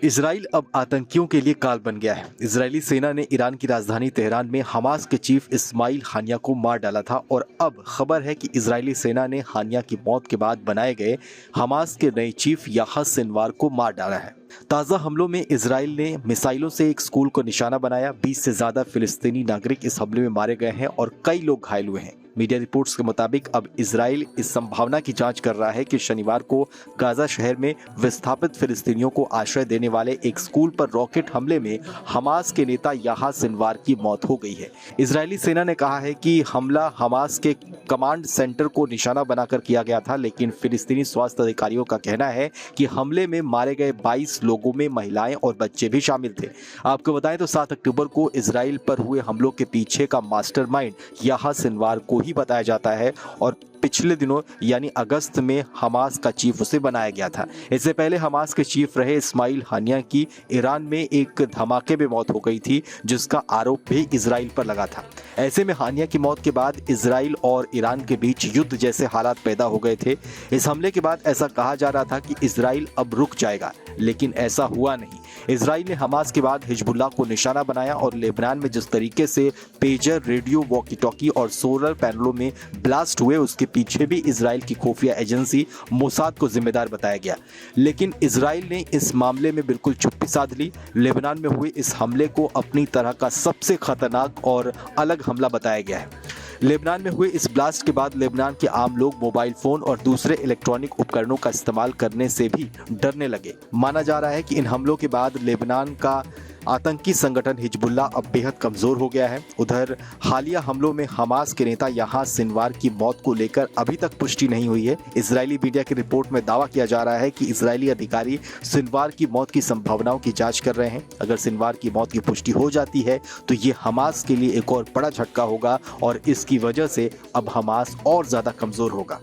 Israel अब आतंकियों के लिए काल बन गया है। इजरायली सेना ने ईरान की राजधानी तेहरान में हमास के चीफ इस्माइल हानिया को मार डाला था और अब खबर है कि इजरायली सेना ने हानिया की मौत के बाद बनाए गए हमास के नए चीफ याह्या सिनवार को मार डाला है। ताज़ा हमलों में इजराइल ने मिसाइलों से एक स्कूल को निशाना बनाया। 20 से ज्यादा फिलिस्तीनी नागरिक इस हमले में मारे गए हैं और कई लोग घायल हुए हैं। मीडिया रिपोर्ट्स के मुताबिक अब इजराइल इस संभावना की जांच कर रहा है कि शनिवार को गाजा शहर में विस्थापित फिलिस्तीनियों को आश्रय देने वाले एक स्कूल पर रॉकेट हमले में हमास के नेता याह्या सिनवार की मौत हो गई है। इजरायली सेना ने कहा है कि हमला हमास के कमांड सेंटर को निशाना बनाकर किया गया था, लेकिन फिलिस्तीनी स्वास्थ्य अधिकारियों का कहना है कि हमले में मारे गए 22 लोगों में महिलाएं और बच्चे भी शामिल थे। आपको बताएं तो 7 अक्टूबर को इजराइल पर हुए हमलों के पीछे का मास्टरमाइंड याह्या सिनवार को ही बताया जाता है और पिछले दिनों यानी अगस्त में हमास का चीफ उसे बनाया गया था। इससे पहले हमास के चीफ रहे इस्माइल हानिया की ईरान में एक धमाके में मौत हो गई थी, जिसका आरोप भी इजराइल पर लगा था। ऐसे में हानिया की मौत के बाद इजराइल और ईरान के बीच युद्ध जैसे हालात पैदा हो गए थे। इस हमले के बाद ऐसा कहा जा रहा था कि इजराइल अब रुक जाएगा, लेकिन ऐसा हुआ नहीं। इजराइल ने हमास के बाद हिजबुल्लाह को निशाना बनाया और लेबनान में जिस तरीके से पेजर, रेडियो, वॉकी टॉकी और सोलर पैनलों में ब्लास्ट हुए, उसके पीछे भी इजराइल की खुफिया एजेंसी मोसाद को जिम्मेदार बताया गया। लेकिन इजराइल ने इस मामले में बिल्कुल चुप्पी साध ली। लेबनान में हुए इस हमले को अपनी तरह का सबसे खतरनाक और अलग हमला बताया गया है। लेबनान में हुए इस ब्लास्ट के बाद लेबनान के आम लोग मोबाइल फोन और दूसरे इलेक्ट्रॉनिक उपकरणों का इस्तेमाल करने से भी डरने लगे। माना जा रहा है कि इन हमलों के बाद लेबनान का आतंकी संगठन हिजबुल्लाह अब बेहद कमजोर हो गया है। उधर हालिया हमलों में हमास के नेता याह्या सिनवार की मौत को लेकर अभी तक पुष्टि नहीं हुई है। इजरायली मीडिया की रिपोर्ट में दावा किया जा रहा है कि इजरायली अधिकारी सिनवार की मौत की संभावनाओं की जांच कर रहे हैं। अगर सिनवार की मौत की पुष्टि हो जाती है तो ये हमास के लिए एक और बड़ा झटका होगा और इसकी वजह से अब हमास और ज्यादा कमजोर होगा।